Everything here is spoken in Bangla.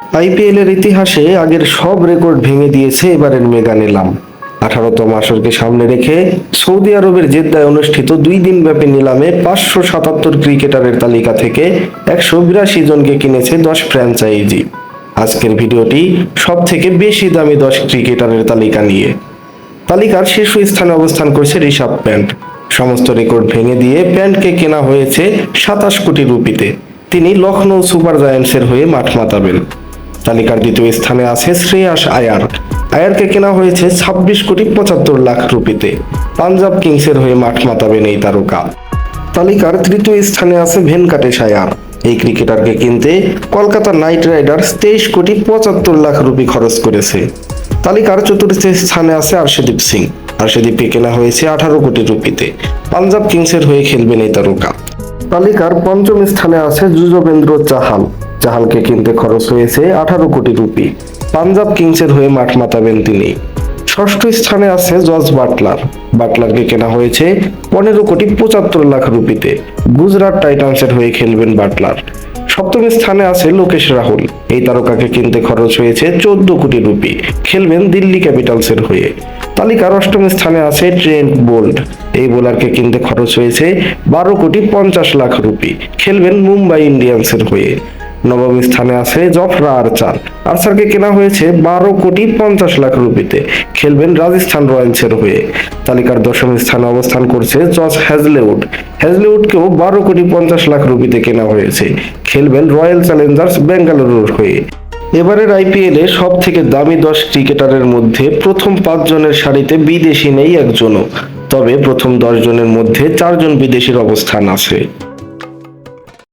আইপিএল এর ইতিহাসে আগের সব রেকর্ড ভেঙে দিয়েছে এবারের মেগা নিলাম। 18তম আসরকে সামনে রেখে সৌদি আরবের জেদ্দায় অনুষ্ঠিত 2 দিন ব্যাপী নিলামে 577 ক্রিকেটারের তালিকা থেকে 182 জনকে কিনেছে 10 ফ্র্যাঞ্চাইজি। আজকের ভিডিওটি সব থেকে বেশি দামি 10 ক্রিকেটারের তালিকা নিয়ে। তালিকার শীর্ষ স্থানে অবস্থান করছে ঋষভ প্যান্ট। সমস্ত রেকর্ড ভেঙে দিয়ে প্যান্টকে কেনা হয়েছে 27 কোটি রুপিতে। তিনি লখনৌ সুপার জায়ান্টসের হয়ে মাঠ মাতাবেন। তালিকার দ্বিতীয় স্থানে আছে শ্রেয়াস আয়ার। আয়ারকে কেনা হয়েছে 26 কোটি 75 লাখ রুপিতে। পাঞ্জাব কিংসের হয়ে মাঠ মাতাবেন এই তারকা। তালিকার তৃতীয় স্থানে আছে ভেঙ্কাটেশ আয়ার। এই ক্রিকেটারকে কিনতে কলকাতা নাইট রাইডার্স 23 কোটি 75 লাখ রুপি খরচ করেছে। তালিকার চতুর্থ স্থানে আছে আর্শদীপ সিং। আর্শদীপকে কেনা হয়েছে 18 কোটি রুপিতে। পাঞ্জাব কিংসের হয়ে খেলবেন এই তারকা। তালিকার পঞ্চম স্থানে আছে যুজবেন্দ্র চাহাল। চাহালকে কিনতে খরচ হয়েছে 18 কোটি রুপি। পাঞ্জাব কিংসের হয়ে মাঠ মাতাবেন তিনি। ষষ্ঠ স্থানে আছে জস বাটলার। বাটলারকে কেনা হয়েছে 15 কোটি 75 লাখ রুপিতে। গুজরাট টাইটান্সের হয়ে খেলবেন বাটলার। সপ্তম স্থানে আছে লোকেশ রাহুল। এই তারকাকে কিনতে খরচ হয়েছে 14 কোটি রুপি। খেলবেন দিল্লি ক্যাপিটালসের হয়ে। তালিকার অষ্টম স্থানে আছে ট্রেন্ট বোল্ট। এই বোলারকে কিনতে খরচ হয়েছে 12 কোটি 50 লাখ রুপি। খেলবেন মুম্বাই ইন্ডিয়ান্সের হয়ে। নবম স্থানে আছে জফরা আর্চার। আর্চারকে কেনা হয়েছে 12 কোটি 50 লাখ রুপিতে। খেলবেন রাজস্থান রয়্যালসের হয়ে। তালিকার দশম স্থানে অবস্থান করছে জস হ্যাজলেউড। হ্যাজলেউডকেও 12 কোটি 50 লাখ রুপিতে কেনা হয়েছে। খেলবেন রয়্যাল চ্যালেঞ্জার্স বেঙ্গালুরুর হয়ে। এবারের আইপিএলে সব থেকে দামি 10 ক্রিকেটারের মধ্যে প্রথম 5 জনের সারিতে বিদেশি নেই একজনও। তবে প্রথম 10 জনের মধ্যে 4 জন বিদেশির অবস্থান আছে।